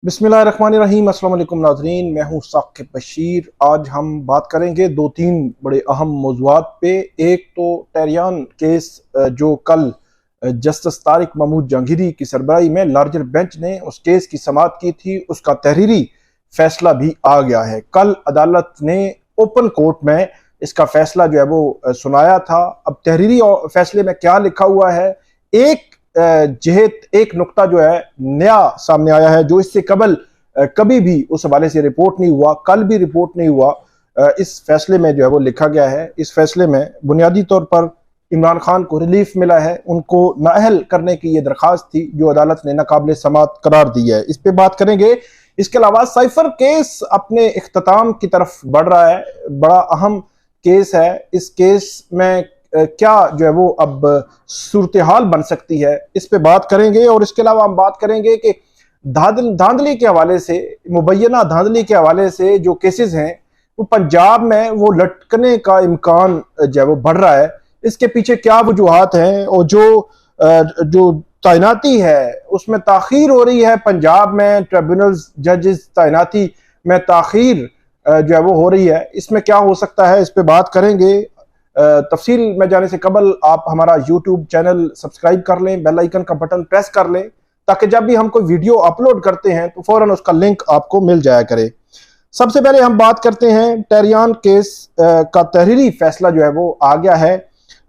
बिस्मिल्लाहिर्रहमानिर्रहीम। अस्सलाम वालेकुम नाज़रीन, मैं हूँ साकिब बशीर। आज हम बात करेंगे दो तीन बड़े अहम मौज़ूआत पे। एक तो टेहरियान केस जो कल जस्टिस तारिक महमूद जहांगीरी की सरबराही में लार्जर बेंच ने उस केस की समाअत की थी, उसका तहरीरी फैसला भी आ गया है। कल अदालत ने ओपन कोर्ट में इसका फैसला जो है वो सुनाया था। अब तहरीरी फैसले में क्या लिखा हुआ है, एक जेहत एक नुक्ता जो है नया सामने आया है जो इससे कबल कभी भी उस हवाले से रिपोर्ट नहीं हुआ, कल भी रिपोर्ट नहीं हुआ। इस फैसले में जो है वो लिखा गया है, इस फैसले में बुनियादी तौर पर इमरान खान को रिलीफ मिला है। उनको नाअहल करने की ये दरख्वास्त थी जो अदालत ने नाकाबिल समाअत करार दी है। इस पे बात करेंगे। इसके अलावा साइफर केस अपने इख्तिताम की तरफ बढ़ रहा है, बड़ा अहम केस है। इस केस में क्या जो है वो अब सूरत हाल बन सकती है, इस पे बात करेंगे। और इसके अलावा हम बात करेंगे कि धांधली के हवाले से, मुबैना धांधली के हवाले से जो केसेस हैं वो पंजाब में वो लटकने का इम्कान जो है वो बढ़ रहा है। इसके पीछे क्या वजूहात हैं और जो तैनाती है उसमें ताखीर हो रही है। पंजाब में ट्रिब्यूनल्स जजेस तैनाती में ताखीर जो है वो हो रही है, इसमें क्या हो सकता है, इस पे बात करेंगे। तफसील में जाने से कबल आप हमारा यूट्यूब चैनल सब्सक्राइब कर लें, बेल आइकन का बटन प्रेस कर लें ताकि जब भी हम कोई वीडियो अपलोड करते हैं तो फौरन उसका लिंक आपको मिल जाया करे। सबसे पहले हम बात करते हैं टेहरियान केस का तहरीरी फैसला जो है वो आ गया है।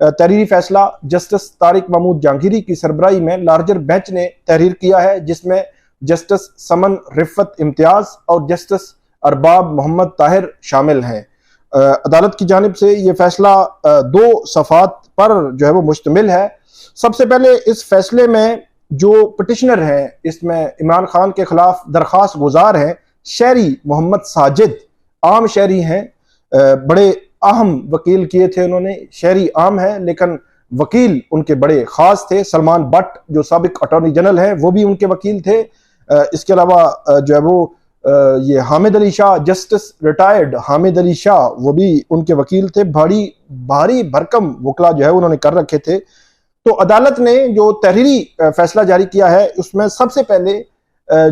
तहरीरी फैसला जस्टिस तारिक महमूद जहांगीरी की सरबराही में लार्जर बेंच ने तहरीर किया है, जिसमें जस्टिस समन रिफत इम्तियाज और जस्टिस अरबाब मोहम्मद ताहिर शामिल हैं। अदालत की जानिब से यह फैसला दो सफ़ात पर जो है वो मुश्तमिल है। सबसे पहले इस फैसले में जो पिटिशनर हैं, इसमें इमरान खान के खिलाफ दरख्वास्त गुजार हैं शहरी मोहम्मद साजिद, आम शहरी हैं, बड़े अहम वकील किए थे उन्होंने, शहरी आम है लेकिन वकील उनके बड़े खास थे। सलमान बट जो साबिक अटॉर्नी जनरल हैं वो भी उनके वकील थे। इसके अलावा जो है वो ये हामिद अली शाह, जस्टिस रिटायर्ड हामिद अली शाह, वो भी उनके वकील थे। भारी भरकम वकला जो है उन्होंने कर रखे थे। तो अदालत ने जो तहरीरी फैसला जारी किया है उसमें सबसे पहले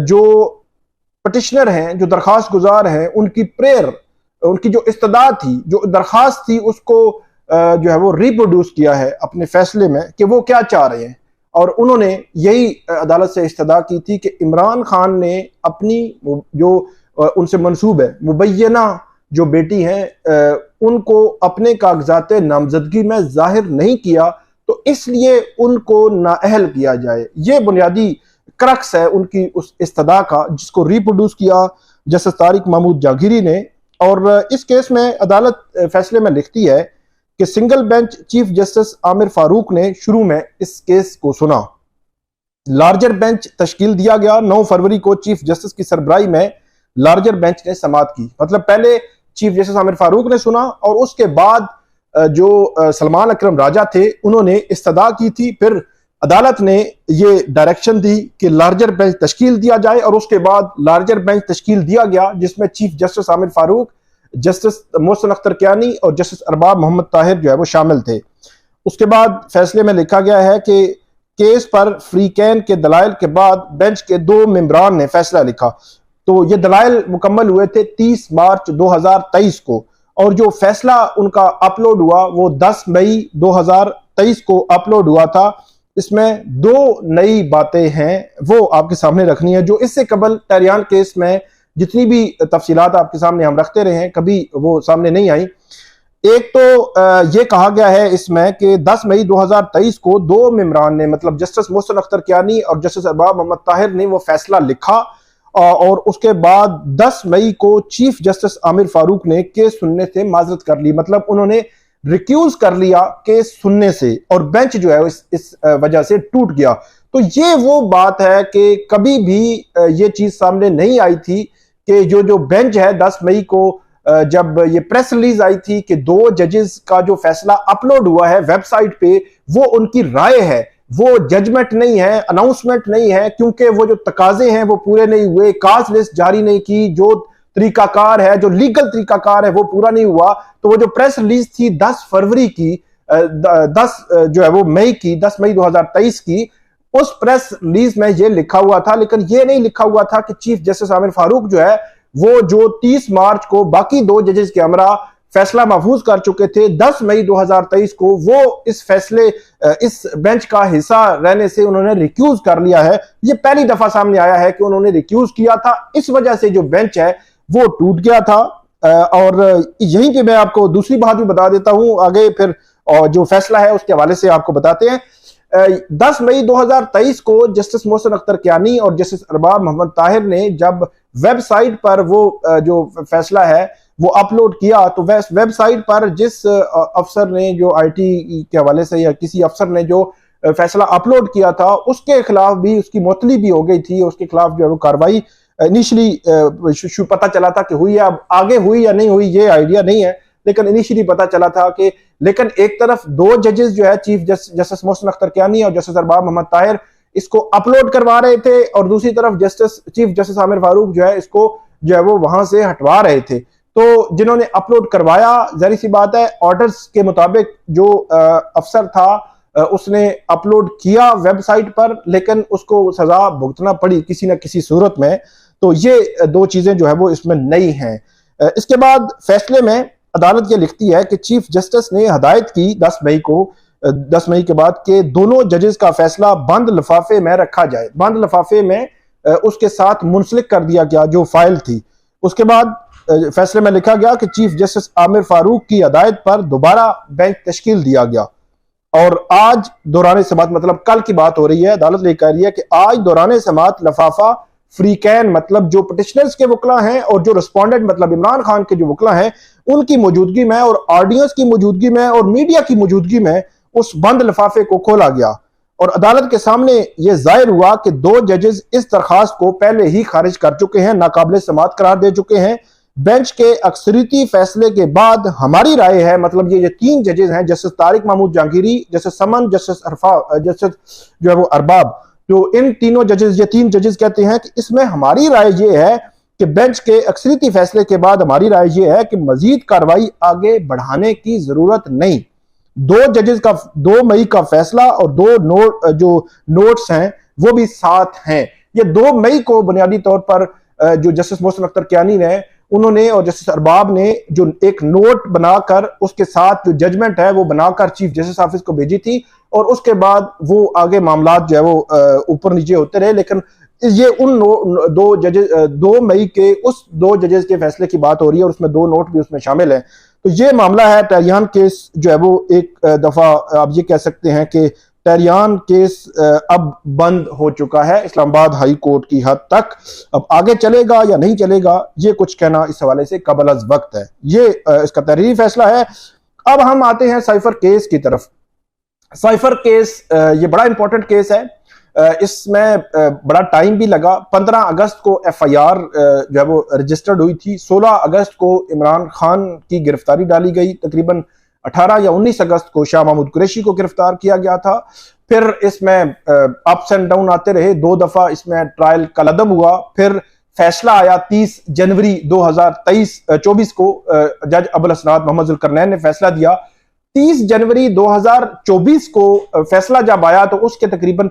जो पिटिशनर हैं, जो दरख्वास्त गुजार हैं, उनकी प्रेयर, उनकी जो इस्तदा थी, जो दरख्वास्त थी, उसको जो है वो रिप्रोड्यूस किया है अपने फैसले में कि वो क्या चाह रहे हैं। और उन्होंने यही अदालत से इस्तदा की थी कि इमरान खान ने अपनी जो उनसे मंसूब है मुबैना जो बेटी हैं उनको अपने कागजात नामजदगी में जाहिर नहीं किया, तो इसलिए उनको नाअहल किया जाए। ये बुनियादी क्रक्स है उनकी उस इस्तदा का, जिसको रिप्रोड्यूस किया जस्टिस तारिक महमूद जहांगीरी ने। और इस केस में अदालत फैसले में लिखती है कि single bench chief justice Aamir Farooq ने शुरू में इस केस को सुना। लार्जर बेंच तश्कील दिया गया। 9 फरवरी को चीफ जस्टिस की सरबराही में लार्जर बेंच ने समाअत की। मतलब पहले चीफ जस्टिस आमिर फारूक ने सुना और उसके बाद जो सलमान अकरम राजा थे उन्होंने इस्तदा की थी। फिर अदालत ने ये डायरेक्शन दी कि लार्जर बेंच तश्कील दिया जाए और उसके बाद लार्जर बेंच तश्कील दिया गया, जिसमें chief justice Aamir Farooq, justice Mohsin Akhtar Kiyani और जस्टिस अरबाब मोहम्मद ताहिर जो है वो शामिल थे। उसके बाद फैसले में लिखा गया है कि केस पर फ्री कैन के दलाइल के बाद बेंच के 2 मेंबरान ने फैसला लिखा। तो ये दलाइल मुकम्मल हुए थे 30 मार्च 2023 को, और जो फैसला उनका अपलोड हुआ वो 10 मई 2023 को अपलोड हुआ था। इसमें 2 नई बातें हैं वो आपके सामने रखनी है जो इससे कबल टेहरियान केस में जितनी भी तफसीलात आपके सामने हम रखते रहे हैं कभी वो सामने नहीं आई। एक तो ये कहा गया है इसमें कि 10 मई 2023 को 2 मेंबरान ने, मतलब जस्टिस मोहसिन अख्तर कियानी और जस्टिस अरबाब मोहम्मद ताहिर ने वो फैसला लिखा और उसके बाद 10 मई को चीफ जस्टिस आमिर फारूक ने केस सुनने से माजरत कर ली। मतलब उन्होंने रिक्यूज कर लिया केस सुनने से और बेंच जो है इस वजह से टूट गया। तो ये वो बात है कि कभी भी ये चीज सामने नहीं आई थी कि जो बेंच है 10 मई को जब ये प्रेस रिलीज आई थी कि 2 जजेस का जो फैसला अपलोड हुआ है वेबसाइट पे वो उनकी राय है, वो जजमेंट नहीं है, अनाउंसमेंट नहीं है, क्योंकि वो जो तकाजे हैं वो पूरे नहीं हुए, काज लिस्ट जारी नहीं की, जो तरीकाकार है, जो लीगल तरीकाकार है वो पूरा नहीं हुआ। तो वो जो प्रेस रिलीज थी 10 फरवरी की, 10 जो है वो मई की, 10 मई 2023 की, उस प्रेस रिलीज में ये लिखा हुआ था, लेकिन ये नहीं लिखा हुआ था कि चीफ जस्टिस आमिर फारूक जो है वो जो 30 मार्च को बाकी 2 जजेस के हमरा फैसला महफूज कर चुके थे, 10 मई 2023 को वो इस फैसले इस बेंच का हिस्सा रहने से उन्होंने रिक्यूज कर लिया है। ये पहली दफा सामने आया है कि उन्होंने रिक्यूज किया था, इस वजह से जो बेंच है वो टूट गया था। और यहीं पे मैं आपको दूसरी बात भी बता देता हूं, आगे फिर जो फैसला है उसके हवाले से आपको बताते हैं। 10 मई 2023 को जस्टिस मोहसिन अख्तर कियानी और जस्टिस अरबाब मोहम्मद ताहिर ने जब वेबसाइट पर वो जो फैसला है वो अपलोड किया, तो वेबसाइट पर जिस अफसर ने जो आईटी के हवाले से या किसी अफसर ने जो फैसला अपलोड किया था उसके खिलाफ भी उसकी मुअत्तली भी हो गई थी, उसके खिलाफ जो है वो कार्रवाई इनिशियली पता चला था कि हुई है, अब आगे हुई या नहीं हुई ये आइडिया नहीं है, लेकिन इनिशियली पता चला था कि लेकिन एक तरफ 2 जजेस जो है चीफ जस्टिस मोहसिन अख्तर कियानी और जस्टिस अरबाब मोहम्मद ताहिर इसको अपलोड करवा रहे थे, और दूसरी तरफ चीफ जस्टिस आमिर फारूक जो है इसको जो है वो वहां से हटवा रहे थे। तो जिन्होंने अपलोड करवाया, जाहिर सी बात है ऑर्डर्स के मुताबिक जो अफसर था उसने अपलोड किया वेबसाइट पर, लेकिन उसको सजा भुगतना पड़ी किसी न किसी सूरत में। तो ये 2 चीजें जो है वो इसमें नई हैं। इसके बाद फैसले में अदालत ये लिखती है कि चीफ जस्टिस ने हदायत की 10 मई के बाद कि दोनों जजेस का फैसला बंद लिफाफे में रखा जाए, बंद लिफाफे में उसके साथ मुंसलिक कर दिया गया जो फाइल थी। उसके बाद फैसले में लिखा गया कि चीफ जस्टिस आमिर फारूक की हदायत पर दोबारा बेंच तश्कील दिया गया, और आज दौरान समात, मतलब कल की बात हो रही है, अदालत ये कह रही है कि आज दौरान समात लिफाफा फ्रीकैन मतलब जो पिटिशनर्स के वकला हैं और जो रिस्पोंडेंट मतलब इमरान खान के जो वकला हैं उनकी मौजूदगी में और ऑडियंस की मौजूदगी में और मीडिया की मौजूदगी में उस बंद लिफाफे को खोला गया, और अदालत के सामने यह जाहिर हुआ कि 2 जजेस इस दरखास्त को पहले ही खारिज कर चुके हैं, नाकाबिले समात करार दे चुके हैं। बेंच के अक्सरियती फैसले के बाद हमारी राय है, मतलब ये 3 जजेस हैं, जस्टिस तारिक महमूद जहांगीरी, जस्टिस समन, जस्टिस जो है वो अरबाब, जो इन तीनों जजेस, ये 3 जजेस कहते हैं कि इसमें हमारी राय ये है कि बेंच के अक्सरियती फैसले के बाद हमारी राय ये है कि मजीद कार्रवाई आगे बढ़ाने की जरूरत नहीं। 2 जजेस का 2 मई का फैसला और 2 जो नोट्स हैं वो भी साथ हैं। ये 2 मई को बुनियादी तौर पर जो जस्टिस मोहसिन अख्तर कियानी ने उन्होंने और जस्टिस अरबाब ने जो एक नोट बनाकर उसके साथ जो जजमेंट है वो बनाकर चीफ जस्टिस ऑफिस को भेजी थी, और उसके बाद वो आगे मामला जो है वो ऊपर नीचे होते रहे। लेकिन ये उन 2 मई के उस 2 जजेस के फैसले की बात हो रही है, और उसमें 2 नोट भी उसमें शामिल है। तो ये मामला है टहरियान केस जो है वो एक दफा आप ये कह सकते हैं कि टहरियान केस अब बंद हो चुका है इस्लामाबाद हाई कोर्ट की हद तक। अब आगे चलेगा या नहीं चलेगा ये कुछ कहना इस हवाले से कबल अज वक्त है। ये इसका तहरीरी फैसला है। अब हम आते हैं साइफर केस की तरफ। साइफर केस ये बड़ा इंपॉर्टेंट केस है, इसमें बड़ा टाइम भी लगा। 15 अगस्त को एफआईआर जो है वो रजिस्टर्ड हुई थी, 16 अगस्त को इमरान खान की गिरफ्तारी डाली गई, तकरीबन 18 या 19 अगस्त को शाह महमूद कुरैशी को गिरफ्तार किया गया था। फिर इसमें अप्स एंड डाउन आते रहे, 2 दफा इसमें ट्रायल कलअदम हुआ, फिर फैसला आया 30 जनवरी 2024 को जज अबुल हसनात मोहम्मद जुल्करनैन ने फैसला दिया। 30 जनवरी 2024 को फैसला जब आया तो उसके तकरीबन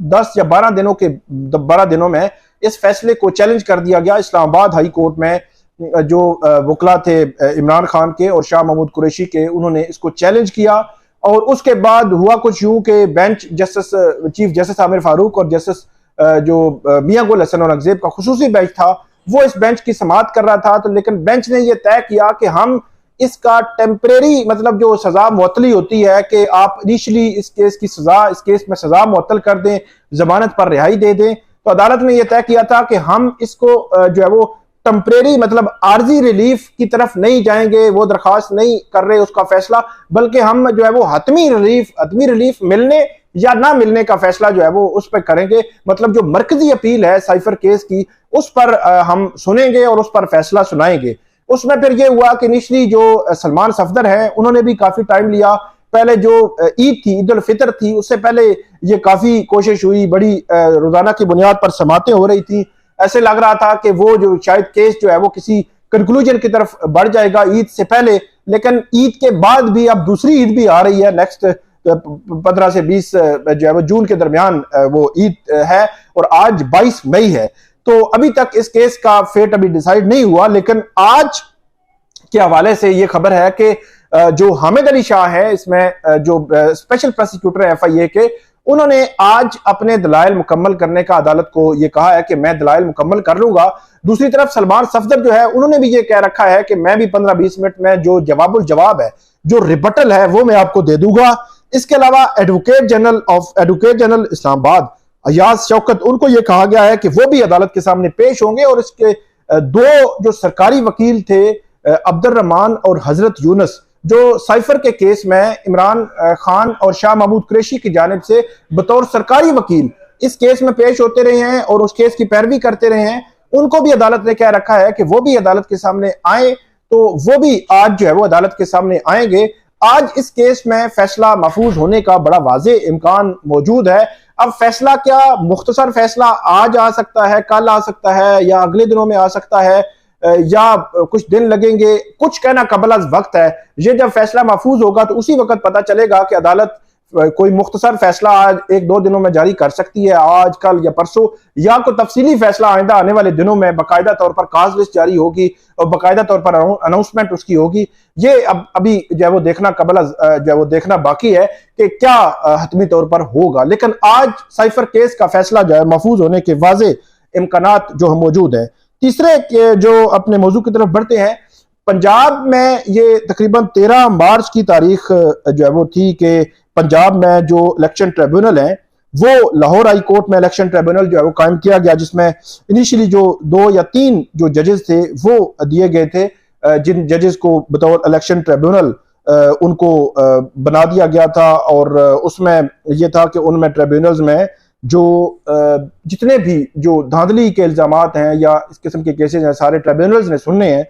10 या 12 दिनों में इस फैसले को चैलेंज कर दिया गया। इस्लामाबाद हाई कोर्ट में जो वकला थे इमरान खान के और शाह महमूद कुरैशी के, उन्होंने इसको चैलेंज किया, और उसके बाद हुआ कुछ यूं कि bench chief justice Aamir Farooq और जस्टिस जो मियां गुल हसन औरंगजेब का खुसूसी बेंच था वो इस बेंच की समाअत कर रहा था। तो लेकिन बेंच ने यह तय किया कि हम इसका टेम्परेरी मतलब जो सजा मुअत्तली होती है कि आप इनिशियली इस केस में सजा मुअत्तल कर दें, जमानत पर रिहाई दे दें। तो अदालत ने यह तय किया था कि हम इसको जो है वो टेम्परेरी मतलब आर्जी रिलीफ की तरफ नहीं जाएंगे, वो दरखास्त नहीं कर रहे उसका फैसला, बल्कि हम जो है वो हतमी रिलीफ मिलने या ना मिलने का फैसला जो है वो उस पर करेंगे। मतलब जो मरकजी अपील है साइफर केस की उस पर हम सुनेंगे और उस पर फैसला सुनाएंगे। उसमें फिर ये हुआ कि इनिशियली जो सलमान सफदर है उन्होंने भी काफी टाइम लिया। पहले जो ईद थी, ईद उल फितर थी, उससे पहले ये काफी कोशिश हुई, बड़ी रोजाना की बुनियाद पर समातें हो रही थी। ऐसे लग रहा था कि वो जो शायद केस जो है वो किसी कंक्लूजन की तरफ बढ़ जाएगा ईद से पहले, लेकिन ईद के बाद भी अब दूसरी ईद भी आ रही है नेक्स्ट 15 से 20 जो है वो जून के दरमियान वो ईद है और आज 22 मई है। तो अभी तक इस केस का फेट अभी डिसाइड नहीं हुआ, लेकिन आज के हवाले से ये खबर है कि जो हामिद अली शाह है, इसमें जो स्पेशल प्रोसिक्यूटर है FIA के, उन्होंने आज अपने दलाइल मुकम्मल करने का अदालत को ये कहा है कि मैं दलाइल मुकम्मल कर लूंगा। दूसरी तरफ सलमान सफदर जो है, उन्होंने भी ये कह रखा है कि मैं भी 15-20 मिनट में जो जवाब है, जो रिबटल है, वो मैं आपको दे दूंगा। इसके अलावा एडवोकेट जनरल इस्लामाबाद अयाज शौकत, उनको यह कहा गया है कि वो भी अदालत के सामने पेश होंगे और इसके दो जो सरकारी वकील थे, अब्दुल रहमान और हजरत यूनुस, जो साइफर के केस में इमरान खान और शाह महमूद कुरैशी की जानिब से बतौर सरकारी वकील इस केस में पेश होते रहे हैं और उस केस की पैरवी करते रहे हैं, उनको भी अदालत ने कह रखा है कि वो भी अदालत के सामने आए। तो वो भी आज जो है वो अदालत के सामने आएंगे। आज इस केस में फैसला महफूज होने का बड़ा वाज़े इम्कान मौजूद है। अब फैसला क्या, मुख्तसर फैसला आज आ सकता है, कल आ सकता है, या अगले दिनों में आ सकता है, या कुछ दिन लगेंगे, कुछ कहना कबल अज़ वक्त है। ये जब फैसला महफूज होगा तो उसी वक्त पता चलेगा कि अदालत कोई मुख्तसर फैसला आज 1-2 दिनों में जारी कर सकती है, आज कल या परसों, या कोई तफसीली फैसला आइंदा आने वाले दिनों में बाकायदा तौर पर काज लिस्ट जारी होगी और बाकायदा तौर पर अनाउंसमेंट उसकी होगी। ये अब अभी जो है वो देखना जो है वो देखना बाकी है कि क्या हतमी तौर पर होगा। लेकिन आज साइफर केस का फैसला जो है महफूज होने के वाज़े इम्कानात जो मौजूद है। तीसरे जो अपने मौजू की तरफ बढ़ते हैं, पंजाब में ये तकरीबन 13 मार्च की तारीख जो है वो थी कि पंजाब में जो इलेक्शन ट्रिब्यूनल है, वो लाहौर हाई कोर्ट में इलेक्शन ट्रिब्यूनल जो है वो कायम किया गया, जिसमें इनिशियली जो 2 या 3 जो जजेस थे वो दिए गए थे, जिन जजेस को बतौर इलेक्शन ट्रिब्यूनल उनको बना दिया गया था। और उसमें यह था कि उनमें ट्रिब्यूनल्स में जो जितने भी जो धांधली के इल्जामात हैं या इस किस्म के केसेस हैं, सारे ट्रिब्यूनल्स ने सुनने हैं।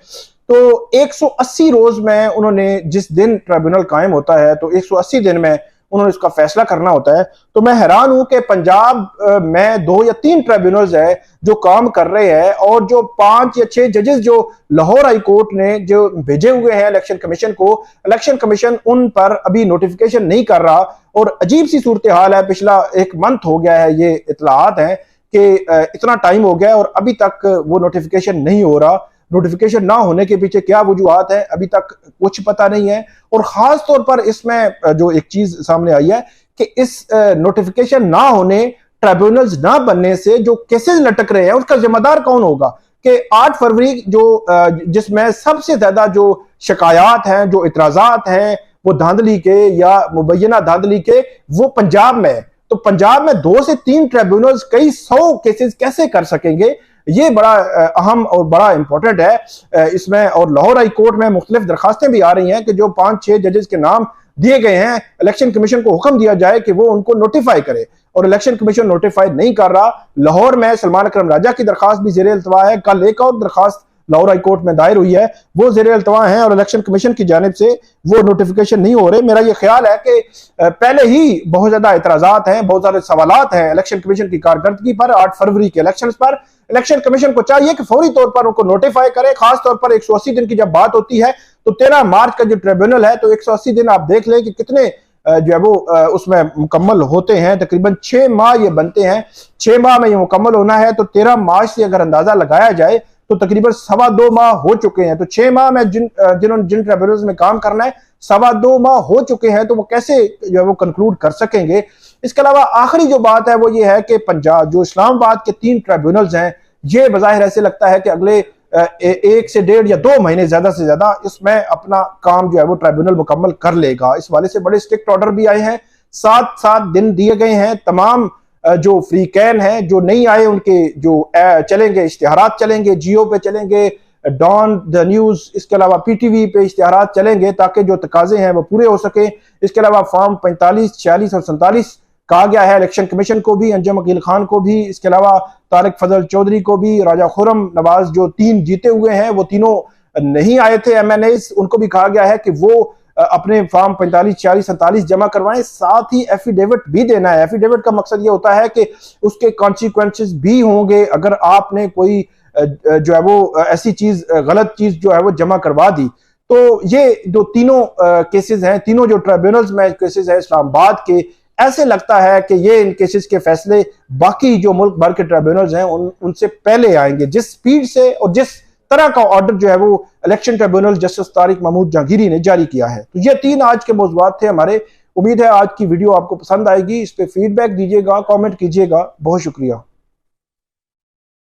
तो 180 रोज में उन्होंने, जिस दिन ट्रिब्यूनल कायम होता है तो 180 दिन में उन्होंने इसका फैसला करना होता है। तो मैं हैरान हूं कि पंजाब में 2 या 3 ट्रिब्यूनल्स है जो काम कर रहे हैं, और जो 5 या 6 जजेस जो लाहौर हाई कोर्ट ने जो भेजे हुए हैं इलेक्शन कमीशन को, इलेक्शन कमीशन उन पर अभी नोटिफिकेशन नहीं कर रहा। और अजीब सी सूरत हाल है, पिछला 1 मंथ हो गया है, ये इतलात हैं कि इतना टाइम हो गया और अभी तक वो नोटिफिकेशन नहीं हो रहा। नोटिफिकेशन ना होने के पीछे क्या वजूहात है, अभी तक कुछ पता नहीं है। और खास तौर पर इसमें जो एक चीज सामने आई है कि इस नोटिफिकेशन ना होने, ट्रिब्यूनल्स ना बनने से जो केसेस लटक रहे हैं, उसका जिम्मेदार कौन होगा? कि 8 फरवरी जो जिसमें सबसे ज्यादा जो शिकायत हैं, जो इतराजात हैं, वो धांधली के या मुबैना धांधली के, वो पंजाब में है। तो पंजाब में 2 से 3 ट्रिब्यूनल्स कई 100 केसेस कैसे कर सकेंगे? ये बड़ा अहम और बड़ा इंपॉर्टेंट है इसमें। और लाहौर हाई कोर्ट में मुख्तलिफ दरखास्तें भी आ रही हैं कि जो 5-6 जजेस के नाम दिए गए हैं, इलेक्शन कमीशन को हुक्म दिया जाए कि वो उनको नोटिफाई करे, और इलेक्शन कमीशन नोटिफाई नहीं कर रहा। लाहौर में सलमान अकरम राजा की दरखास्त भी ज़ेरे इल्तवा है। कल एक और दरखास्त लाहौर हाई कोर्ट में दायर हुई है, वो ज़ेरे इल्तवा है और इलेक्शन कमीशन की जानिब से वो नोटिफिकेशन नहीं हो रहे। मेरा ये ख्याल है कि पहले ही बहुत ज्यादा इतराजात हैं, बहुत सारे सवालात हैं इलेक्शन कमीशन की कारकर्दगी पर, 8 फरवरी के इलेक्शन पर। इलेक्शन कमीशन को चाहिए कि फौरी तौर पर उनको नोटिफाई करे। खास तौर पर 180 दिन की जब बात होती है तो 13 मार्च का जो ट्रिब्यूनल है, तो 180 दिन आप देख लें कि कितने जो है वो उसमें मुकम्मल होते हैं। तकरीबन 6 माह ये बनते हैं, 6 माह में ये मुकम्मल होना है। तो 13 मार्च से अगर अंदाजा लगाया जाए तो तकरीबन 2.25 माह हो चुके हैं। तो 6 माह में जिन ट्रिब्यूनल्स में काम करना है, 2.25 माह हो चुके हैं, तो वो कैसे जो है वो कंक्लूड कर सकेंगे? इसके अलावा आखिरी जो बात है वो ये है कि पंजाब जो इस्लामाबाद के 3 ट्रिब्यूनल्स हैं, ये बज़ाहिर ऐसे लगता है कि अगले 1 से 1.5 या 2 महीने ज्यादा से ज्यादा इसमें अपना काम जो है वो ट्रिब्यूनल मुकम्मल कर लेगा। इस वाले से बड़े स्ट्रिक्ट ऑर्डर भी आए हैं, 7 दिन दिए गए हैं। तमाम जो फ्री कैन है, जो नहीं आए, उनके जो चलेंगे, इश्तिहारात चलेंगे, जियो पे चलेंगे, डॉन द न्यूज, इसके अलावा PTV पे इश्तिहारात चलेंगे ताकि जो तकाजे हैं वो पूरे हो सके। इसके अलावा फॉर्म 45, 46 और 47 कहा गया है इलेक्शन कमीशन को भी, अंजुम अकील खान को भी, इसके अलावा तारिक फजल चौधरी को भी, राजा खुर्रम नवाज जो 3 जीते हुए हैं, वो तीनों नहीं आए थे MNAs, उनको भी कहा गया है कि वो अपने फॉर्म 45, 46, 47 जमा करवाएं। साथ ही एफिडेविट भी देना है। एफिडेविट का मकसद ये होता है कि उसके कॉन्सिक्वेंसेस भी होंगे अगर आपने कोई जो है वो ऐसी चीज, गलत चीज जो है वो जमा करवा दी। तो ये जो तीनों केसेस हैं, तीनों जो ट्राइब्यूनल्स में केसेस हैं इस्लामाबाद के, ऐसे लगता है कि ये इन केसेस के फैसले बाकी जो मुल्क भर के ट्राइब्यूनल्स हैं उनसे पहले आएंगे। जिस स्पीड से और जिस तरह का ऑर्डर जो है वो election tribunal justice Tariq Mahmood Jahangiri ने जारी किया है। तो ये 3 आज के मौज़ूआत थे हमारे। उम्मीद है आज की वीडियो आपको पसंद आएगी। इस पे फीडबैक दीजिएगा, कमेंट कीजिएगा। बहुत शुक्रिया।